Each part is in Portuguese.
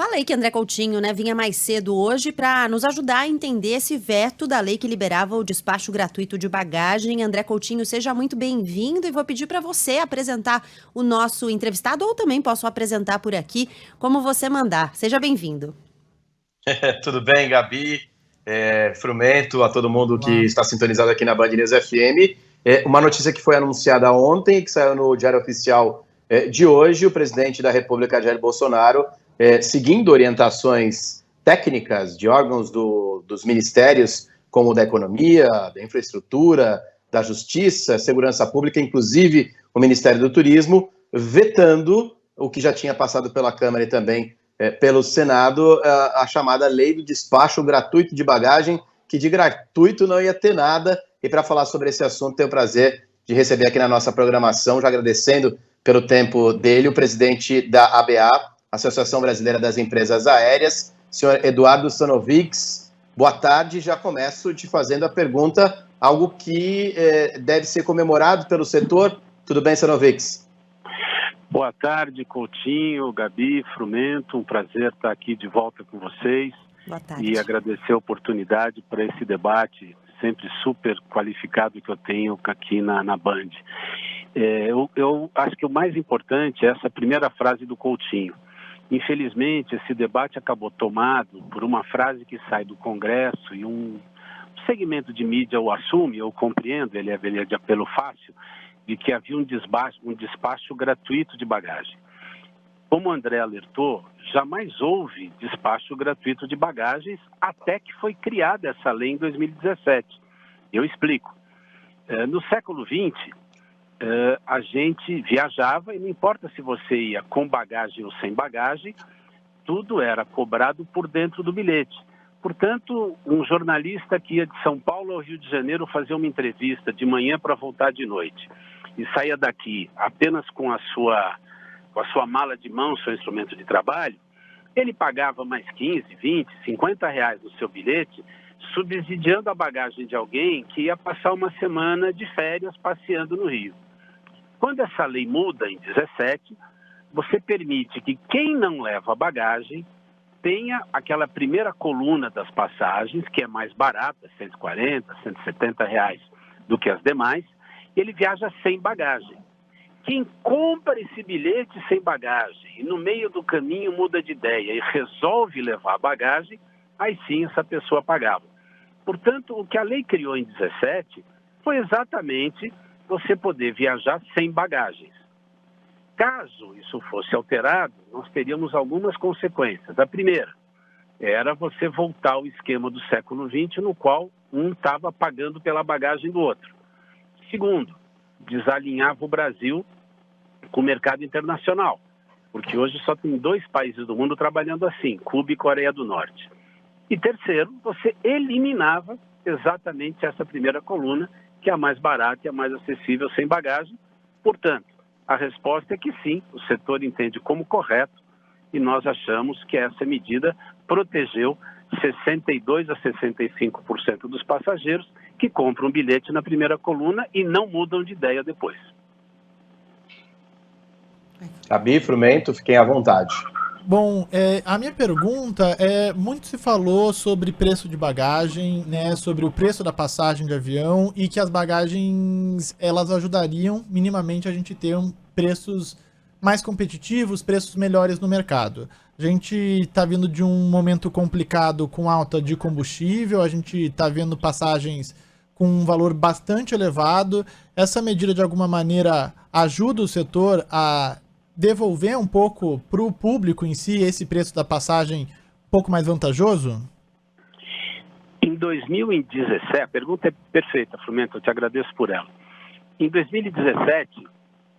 Falei que André Coutinho, vinha mais cedo hoje para nos ajudar a entender esse veto da lei que liberava o despacho gratuito de bagagem. André Coutinho, seja muito bem-vindo e vou pedir para você apresentar o nosso entrevistado ou também posso apresentar por aqui, como você mandar. Seja bem-vindo. Tudo bem, Gabi, Frumento, a todo mundo que Olá. está sintonizado aqui na Band News FM. Uma notícia que foi anunciada ontem, que saiu no Diário Oficial de hoje, o presidente da República, Jair Bolsonaro, seguindo orientações técnicas de órgãos dos ministérios, como da Economia, da Infraestrutura, da Justiça, Segurança Pública, inclusive o Ministério do Turismo, vetando o que já tinha passado pela Câmara e também pelo Senado, a chamada Lei do Despacho Gratuito de Bagagem, que de gratuito não ia ter nada. E para falar sobre esse assunto, tenho o prazer de receber aqui na nossa programação, já agradecendo pelo tempo dele, o presidente da ABA, Associação Brasileira das Empresas Aéreas, senhor Eduardo Stanovics. Boa tarde, já começo te fazendo a pergunta, algo que deve ser comemorado pelo setor. Tudo bem, Stanovics? Boa tarde, Coutinho, Gabi, Frumento, um prazer estar aqui de volta com vocês. Boa tarde. E agradecer a oportunidade para esse debate sempre super qualificado que eu tenho aqui na Band. Eu acho que o mais importante é essa primeira frase do Coutinho. Infelizmente, esse debate acabou tomado por uma frase que sai do Congresso e um segmento de mídia o assume, eu compreendo, ele é de apelo fácil, de que havia um despacho gratuito de bagagem. Como o André alertou, jamais houve despacho gratuito de bagagens até que foi criada essa lei em 2017. Eu explico. No século XX, a gente viajava e não importa se você ia com bagagem ou sem bagagem, tudo era cobrado por dentro do bilhete. Portanto, um jornalista que ia de São Paulo ao Rio de Janeiro fazer uma entrevista de manhã para voltar de noite e saía daqui apenas com a sua mala de mão, seu instrumento de trabalho, ele pagava mais 15, 20, 50 reais no seu bilhete, subsidiando a bagagem de alguém que ia passar uma semana de férias passeando no Rio. Quando essa lei muda em 17, você permite que quem não leva bagagem tenha aquela primeira coluna das passagens, que é mais barata, 140, 170 reais do que as demais, e ele viaja sem bagagem. Quem compra esse bilhete sem bagagem e no meio do caminho muda de ideia e resolve levar a bagagem, aí sim essa pessoa pagava. Portanto, o que a lei criou em 17 foi exatamente você poder viajar sem bagagens. Caso isso fosse alterado, nós teríamos algumas consequências. A primeira era você voltar ao esquema do século XX, no qual um estava pagando pela bagagem do outro. Segundo, desalinhava o Brasil com o mercado internacional, porque hoje só tem 2 países do mundo trabalhando assim, Cuba e Coreia do Norte. E terceiro, você eliminava exatamente essa primeira coluna, que é a mais barata e a mais acessível sem bagagem. Portanto, a resposta é que sim, o setor entende como correto e nós achamos que essa medida protegeu 62% a 65% dos passageiros que compram um bilhete na primeira coluna e não mudam de ideia depois. Gabi, Frumento, fiquem à vontade. Bom, a minha pergunta muito se falou sobre preço de bagagem, né, sobre o preço da passagem de avião e que as bagagens, elas ajudariam minimamente a gente ter preços mais competitivos, preços melhores no mercado. A gente está vindo de um momento complicado com alta de combustível, a gente está vendo passagens com um valor bastante elevado. Essa medida, de alguma maneira, ajuda o setor a devolver um pouco para o público em si esse preço da passagem um pouco mais vantajoso? Em 2017, a pergunta é perfeita, Frumento, eu te agradeço por ela. Em 2017,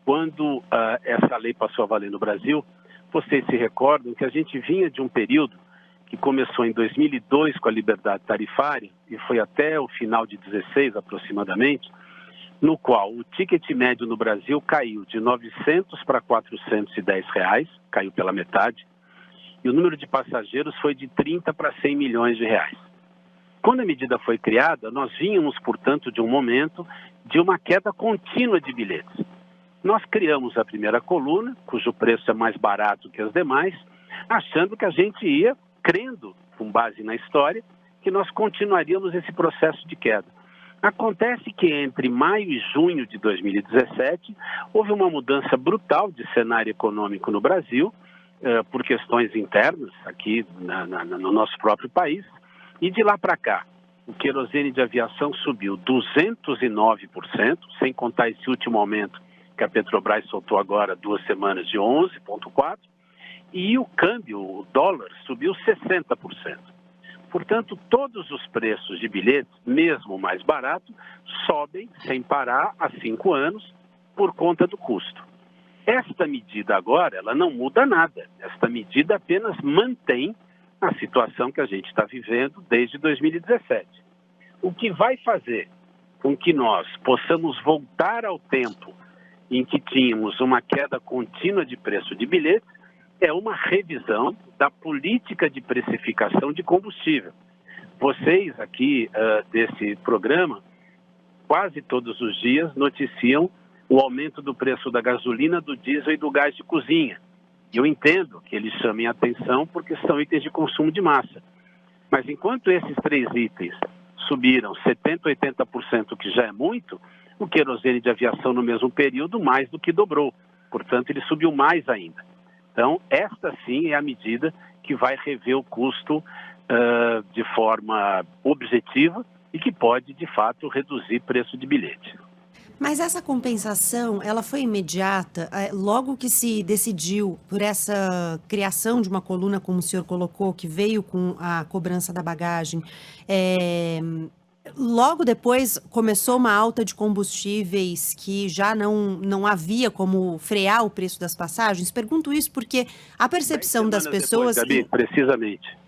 quando essa lei passou a valer no Brasil, vocês se recordam que a gente vinha de um período que começou em 2002 com a liberdade tarifária e foi até o final de 2016 aproximadamente, no qual o ticket médio no Brasil caiu de 900 para 410 reais, caiu pela metade, e o número de passageiros foi de 30 para 100 milhões de reais. Quando a medida foi criada, nós vínhamos, portanto, de um momento de uma queda contínua de bilhetes. Nós criamos a primeira coluna, cujo preço é mais barato que as demais, achando que a gente ia, crendo, com base na história, que nós continuaríamos esse processo de queda. Acontece que entre maio e junho de 2017, houve uma mudança brutal de cenário econômico no Brasil, por questões internas aqui no nosso próprio país, e de lá para cá, o querosene de aviação subiu 209%, sem contar esse último aumento que a Petrobras soltou agora 2 semanas de 11,4%, e o câmbio, o dólar, subiu 60%. Portanto, todos os preços de bilhetes, mesmo mais barato, sobem sem parar há 5 anos por conta do custo. Esta medida agora, ela não muda nada. Esta medida apenas mantém a situação que a gente está vivendo desde 2017. O que vai fazer com que nós possamos voltar ao tempo em que tínhamos uma queda contínua de preço de bilhetes é uma revisão da política de precificação de combustível. Vocês aqui desse programa, quase todos os dias, noticiam o aumento do preço da gasolina, do diesel e do gás de cozinha. Eu entendo que eles chamem a atenção porque são itens de consumo de massa. Mas enquanto esses 3 itens subiram 70%, 80%, que já é muito, o querosene de aviação no mesmo período mais do que dobrou. Portanto, ele subiu mais ainda. Então, esta sim é a medida que vai rever o custo de forma objetiva e que pode, de fato, reduzir preço de bilhete. Mas essa compensação, ela foi imediata? Logo que se decidiu por essa criação de uma coluna, como o senhor colocou, que veio com a cobrança da bagagem, logo depois começou uma alta de combustíveis que já não havia como frear o preço das passagens? Pergunto isso porque a percepção das pessoas... Depois, Gabi, precisamente.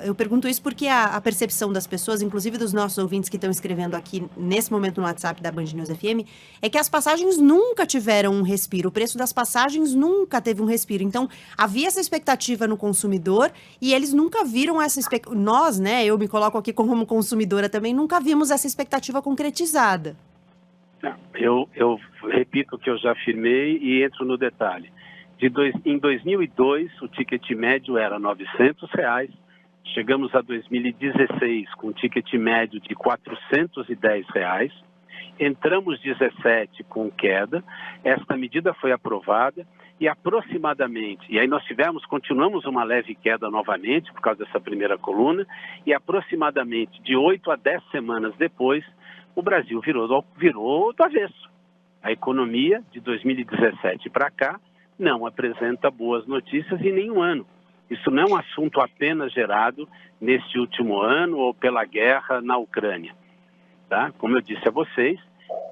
Eu pergunto isso porque a percepção das pessoas, inclusive dos nossos ouvintes que estão escrevendo aqui nesse momento no WhatsApp da Band News FM, é que as passagens nunca tiveram um respiro, o preço das passagens nunca teve um respiro. Então, havia essa expectativa no consumidor e eles nunca viram essa expectativa. Nós, né, eu me coloco aqui como consumidora também, nunca vimos essa expectativa concretizada. Eu repito o que eu já afirmei e entro no detalhe. Em 2002, o ticket médio era R$ 900, chegamos a 2016 com um ticket médio de R$ 410, entramos 2017 com queda, esta medida foi aprovada e aproximadamente, e aí nós continuamos uma leve queda novamente por causa dessa primeira coluna, e aproximadamente de 8 a 10 semanas depois, o Brasil virou do avesso. A economia de 2017 para cá não apresenta boas notícias em nenhum ano. Isso não é um assunto apenas gerado neste último ano ou pela guerra na Ucrânia. Tá? Como eu disse a vocês,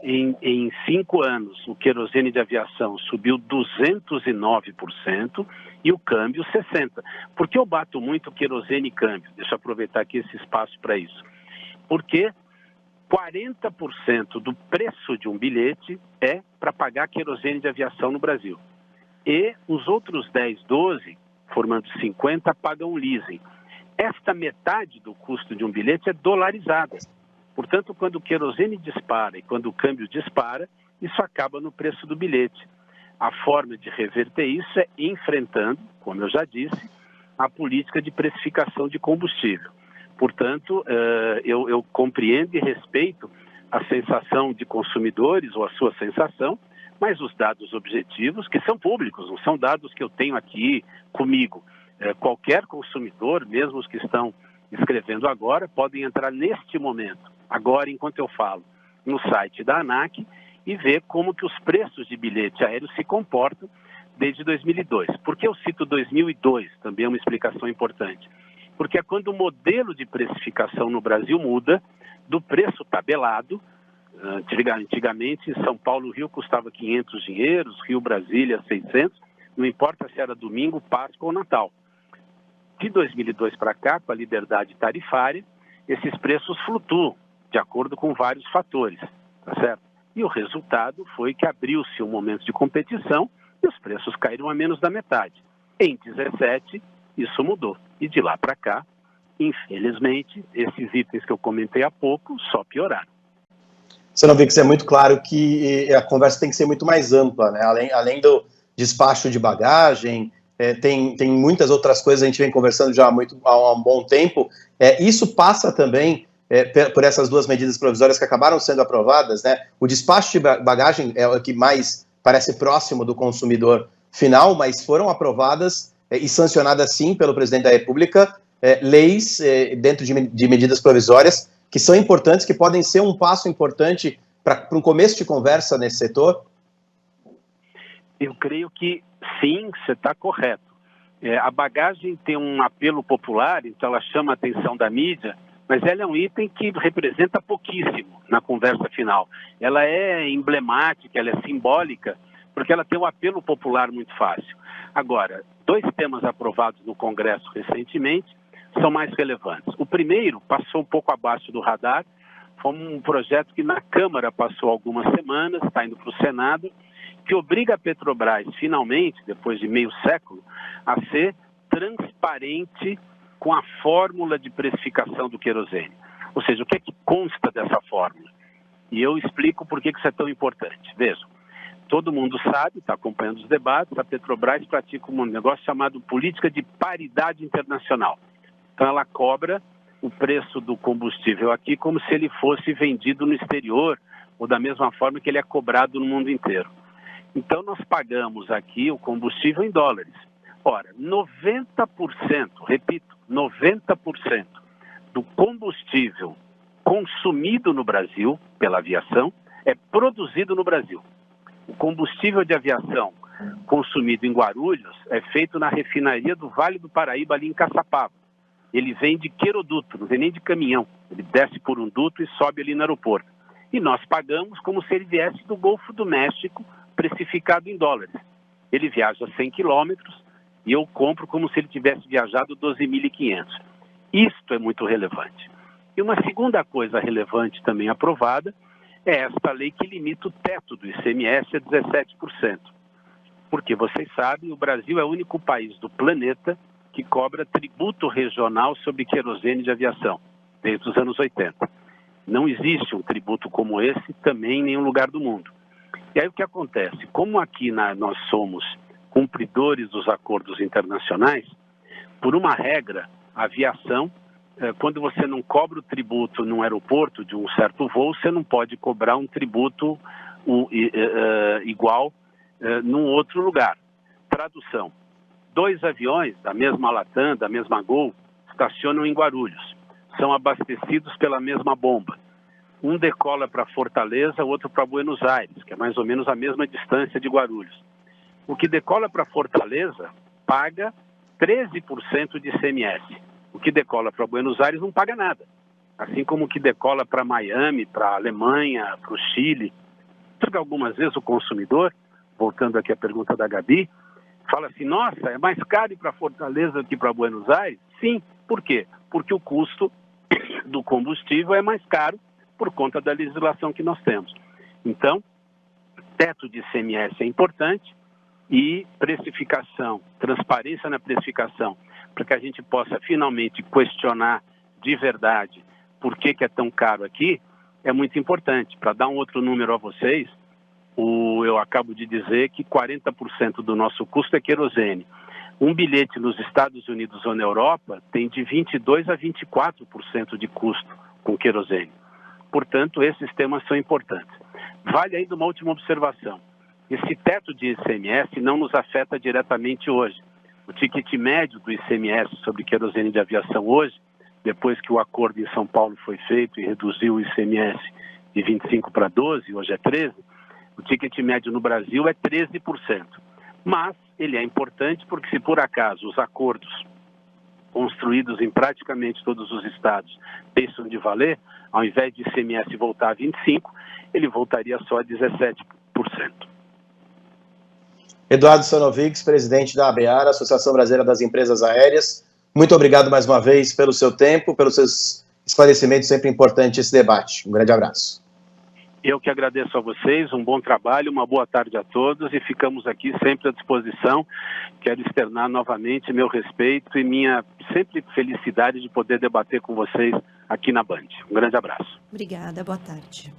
em 5 anos o querosene de aviação subiu 209% e o câmbio 60%. Por que eu bato muito querosene e câmbio? Deixa eu aproveitar aqui esse espaço para isso. Porque 40% do preço de um bilhete é para pagar querosene de aviação no Brasil. E os outros 10, 12, formando 50, pagam leasing. Esta metade do custo de um bilhete é dolarizada. Portanto, quando o querosene dispara e quando o câmbio dispara, isso acaba no preço do bilhete. A forma de reverter isso é enfrentando, como eu já disse, a política de precificação de combustível. Portanto, eu compreendo e respeito a sensação de consumidores ou a sua sensação, mas os dados objetivos, que são públicos, não são dados que eu tenho aqui comigo. Qualquer consumidor, mesmo os que estão escrevendo agora, podem entrar neste momento, agora enquanto eu falo, no site da ANAC e ver como que os preços de bilhete aéreo se comportam desde 2002. Por que eu cito 2002? Também é uma explicação importante. Porque é quando o modelo de precificação no Brasil muda do preço tabelado. Antigamente, São Paulo-Rio custava 500 dinheiros, Rio-Brasília 600, não importa se era domingo, Páscoa ou Natal. De 2002 para cá, com a liberdade tarifária, esses preços flutuam, de acordo com vários fatores, tá certo? E o resultado foi que abriu-se um momento de competição e os preços caíram a menos da metade. Em 2017, isso mudou. E de lá para cá, infelizmente, esses itens que eu comentei há pouco só pioraram. Você não vê que isso é muito claro que a conversa tem que ser muito mais ampla, né? Além do despacho de bagagem, tem muitas outras coisas, a gente vem conversando já há um bom tempo. Isso passa também por essas duas medidas provisórias que acabaram sendo aprovadas, né? O despacho de bagagem é o que mais parece próximo do consumidor final, mas foram aprovadas e sancionadas sim pelo presidente da República leis dentro de medidas provisórias que são importantes, que podem ser um passo importante para um começo de conversa nesse setor? Eu creio que sim, você está correto. A bagagem tem um apelo popular, então ela chama a atenção da mídia, mas ela é um item que representa pouquíssimo na conversa final. Ela é emblemática, ela é simbólica, porque ela tem um apelo popular muito fácil. Agora, 2 temas aprovados no Congresso recentemente são mais relevantes. O primeiro passou um pouco abaixo do radar, foi um projeto que na Câmara passou algumas semanas, está indo para o Senado, que obriga a Petrobras, finalmente, depois de meio século, a ser transparente com a fórmula de precificação do querosene. Ou seja, o que é que consta dessa fórmula? E eu explico por que isso é tão importante. Vejam, todo mundo sabe, está acompanhando os debates, a Petrobras pratica um negócio chamado política de paridade internacional. Então ela cobra o preço do combustível aqui como se ele fosse vendido no exterior, ou da mesma forma que ele é cobrado no mundo inteiro. Então nós pagamos aqui o combustível em dólares. Ora, 90%, repito, 90% do combustível consumido no Brasil pela aviação é produzido no Brasil. O combustível de aviação consumido em Guarulhos é feito na refinaria do Vale do Paraíba, ali em Caçapava. Ele vem de queroduto, não vem nem de caminhão. Ele desce por um duto e sobe ali no aeroporto. E nós pagamos como se ele viesse do Golfo do México, precificado em dólares. Ele viaja 100 quilômetros e eu compro como se ele tivesse viajado 12.500. Isto é muito relevante. E uma segunda coisa relevante também aprovada é esta lei que limita o teto do ICMS a 17%. Porque vocês sabem, o Brasil é o único país do planeta que cobra tributo regional sobre querosene de aviação, desde os anos 80. Não existe um tributo como esse também em nenhum lugar do mundo. E aí o que acontece? Como aqui nós somos cumpridores dos acordos internacionais, por uma regra, a aviação, quando você não cobra o tributo num aeroporto de um certo voo, você não pode cobrar um tributo igual num outro lugar. Tradução: 2 aviões da mesma Latam, da mesma Gol, estacionam em Guarulhos. São abastecidos pela mesma bomba. Um decola para Fortaleza, o outro para Buenos Aires, que é mais ou menos a mesma distância de Guarulhos. O que decola para Fortaleza paga 13% de ICMS. O que decola para Buenos Aires não paga nada. Assim como o que decola para Miami, para a Alemanha, para o Chile. Porque algumas vezes o consumidor, voltando aqui à pergunta da Gabi, fala assim: nossa, é mais caro ir para Fortaleza do que para Buenos Aires? Sim. Por quê? Porque o custo do combustível é mais caro por conta da legislação que nós temos. Então, teto de ICMS é importante e precificação, transparência na precificação, para que a gente possa finalmente questionar de verdade por que é tão caro aqui, é muito importante. Para dar um outro número a vocês, eu acabo de dizer que 40% do nosso custo é querosene. Um bilhete nos Estados Unidos ou na Europa tem de 22% a 24% de custo com querosene. Portanto, esses temas são importantes. Vale ainda uma última observação. Esse teto de ICMS não nos afeta diretamente hoje. O ticket médio do ICMS sobre querosene de aviação hoje, depois que o acordo em São Paulo foi feito e reduziu o ICMS de 25% para 12%, hoje é 13%, o ticket médio no Brasil é 13%. Mas ele é importante porque, se por acaso os acordos construídos em praticamente todos os estados deixam de valer, ao invés de ICMS voltar a 25%, ele voltaria só a 17%. Eduardo Sanovics, presidente da ABAR, Associação Brasileira das Empresas Aéreas, muito obrigado mais uma vez pelo seu tempo, pelos seus esclarecimentos, sempre importante esse debate. Um grande abraço. Eu que agradeço a vocês, um bom trabalho, uma boa tarde a todos e ficamos aqui sempre à disposição. Quero externar novamente meu respeito e minha sempre felicidade de poder debater com vocês aqui na Band. Um grande abraço. Obrigada, boa tarde.